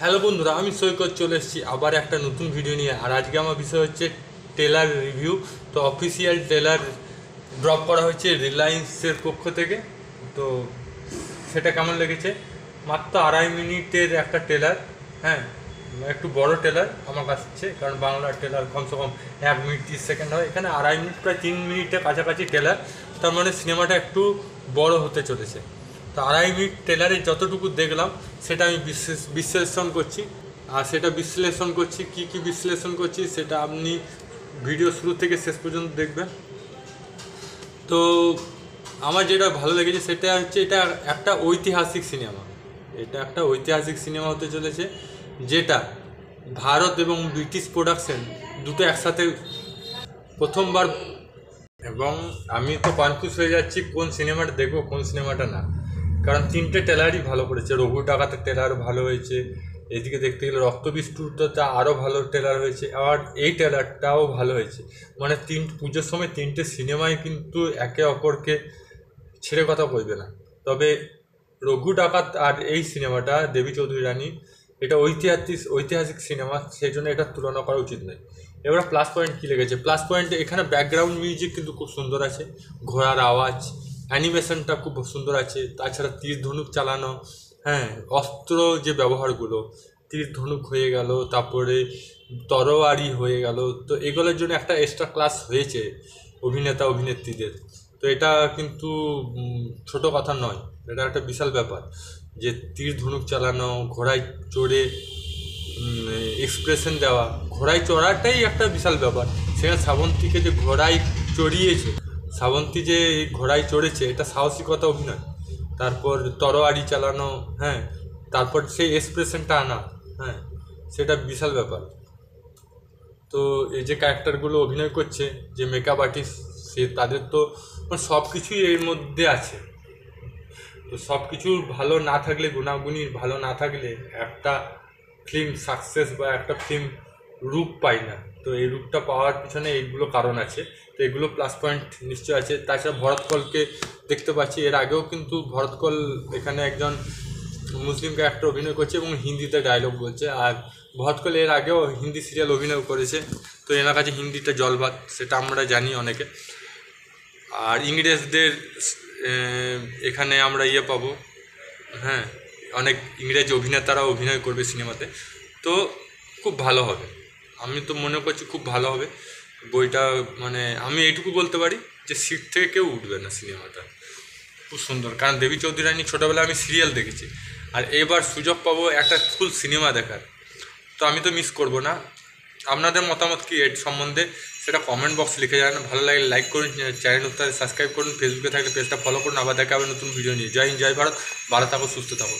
Hello বন্ধুরা, আমি সৈকত চলে এসেছি আবার একটা নতুন ভিডিও নিয়ে। আর আজকে আমার বিষয় হচ্ছে ট্রেলার রিভিউ। তো অফিসিয়াল ট্রেলার ড্রপ করা হয়েছে রিলায়েন্সের পক্ষ থেকে। তো সেটা কেমন লেগেছে? মাত্র 2.5 মিনিটের একটা ট্রেলার। হ্যাঁ, একটু বড় ট্রেলার আমার কাছে, কারণ বাংলা ট্রেলার কমসে কম 1 মিনিট 30 সেকেন্ড হয়, এখানে 2.5 মিনিট প্রায় 3 মিনিটের কাছাকাছি ট্রেলার। তার মানে সিনেমাটা একটু বড় হতে চলেছে। তো 2.5 মিনিট ট্রেলারে যতটুকু দেখলাম সেটা আমি বিশ্লেষণ করছি। আর সেটা বিশ্লেষণ করছি, কি কি বিশ্লেষণ করছি সেটা আপনি ভিডিও শুরু থেকে শেষ পর্যন্ত দেখবেন। তো আমার যেটা ভালো লেগেছে সেটা হচ্ছে এটা একটা ঐতিহাসিক সিনেমা। এটা একটা ঐতিহাসিক সিনেমা হতে চলেছে, যেটা ভারত এবং ব্রিটিশ প্রোডাকশন দুটো একসাথে প্রথমবার। এবং আমি তো কনফিউজ হয়ে যাচ্ছি কোন সিনেমাটা দেখবো কোন সিনেমাটা না, কারণ তিনটে ট্রেলারই ভালো করেছে। রঘু ডাকাতের ট্রেলার ভালো হয়েছে, এদিকে দেখতে গেলে রক্তবীজ টুটা আরও ভালো ট্রেলার হয়েছে, আর এই ট্রেলারটাও ভালো হয়েছে। মানে পুজোর সময় তিনটে সিনেমাই কিন্তু একে অপরকে ছেড়ে কথা বলবে না। তবে রঘু ডাকাত আর এই সিনেমাটা দেবী চৌধুরী রানী, এটা ঐতিহাসিক সিনেমা, সেই জন্য এটা তুলনা করা উচিত নয়। এবার প্লাস পয়েন্ট কী লেগেছে? প্লাস পয়েন্ট এখানে ব্যাকগ্রাউন্ড মিউজিক কিন্তু খুব সুন্দর আছে, ঘোড়ার আওয়াজ, অ্যানিমেশনটা খুব সুন্দর আছে। তাছাড়া তীর ধনুক চালানো, হ্যাঁ, অস্ত্র যে ব্যবহারগুলো, তীর ধনুক হয়ে গেল, তারপরে তরোয়ারি হয়ে গেল, তো এগুলোর জন্য একটা এক্সট্রা ক্লাস হয়েছে অভিনেতা অভিনেত্রীদের। তো এটা কিন্তু ছোট কথা নয়, এটা একটা বিশাল ব্যাপার যে তীর ধনুক চালানো, ঘোড়ায় চড়ে এক্সপ্রেশন দেওয়া। ঘোড়ায় চড়াটাই একটা বিশাল ব্যাপার। সেখানে শ্রাবন্তীকে যে ঘোড়ায় চড়িয়েছে, শ্রাবন্তী যে ঘোড়ায় চড়েছে, এটা সাহসিকতা অভিনয়। তারপর তরোয়ারি চালানো, হ্যাঁ, তারপর সেই এক্সপ্রেশনটা আনা, হ্যাঁ, সেটা বিশাল ব্যাপার। তো এই যে ক্যারেক্টারগুলো অভিনয় করছে, যে মেকআপ আর্টিস্ট, সে তাদের তো সব কিছুই এর মধ্যে আছে। তো সব কিছু ভালো না থাকলে, গুণাগুণী ভালো না থাকলে একটা ফিল্ম সাকসেস বা একটা ফিল্ম রূপ পায় না। তো এই রূপটা পাওয়ার পিছনে এইগুলো কারণ আছে। তো এগুলো প্লাস পয়েন্ট নিশ্চয় আছে। তাছাড়া ভরত কলকে দেখতে পাচ্ছি, এর আগেও কিন্তু ভরত কল এখানে একজন মুসলিম ক্যারেক্টার অভিনয় করছে এবং হিন্দিতে ডায়লগ বলছে। আর ভরত কল এর আগেও হিন্দি সিরিয়াল অভিনয় করেছে, তো এনার কাছে হিন্দিটা জলভাত, সেটা আমরা জানি অনেকে। আর ইংরেজদের এখানে আমরা পাবো, হ্যাঁ, অনেক ইংরেজ অভিনেতারা অভিনয় করবে সিনেমাতে। তো খুব ভালো হবে, আমি তো মনে করছি খুব ভালো হবে বইটা। মানে আমি এইটুকু বলতে পারি যে সিট থেকে কেউ উঠবে না, সিনেমাটা খুব সুন্দর। কারণ দেবী চৌধুরী রানী ছোটোবেলায় আমি সিরিয়াল দেখেছি, আর এবার সুযোগ পাবো একটা ফুল সিনেমা দেখার, তো আমি তো মিস করব না। আপনাদের মতামত কি এর সম্বন্ধে সেটা কমেন্ট বক্সে লিখে জানান। ভালো লাগলে লাইক করুন, চ্যানেলটা সাবস্ক্রাইব করুন, ফেসবুকে থাকলে পেজটা ফলো করুন। আবার দেখা হবে নতুন ভিডিও নিয়ে। জয় হিন্দ, জয় ভারত, ভালো থাকো, সুস্থ থাকো।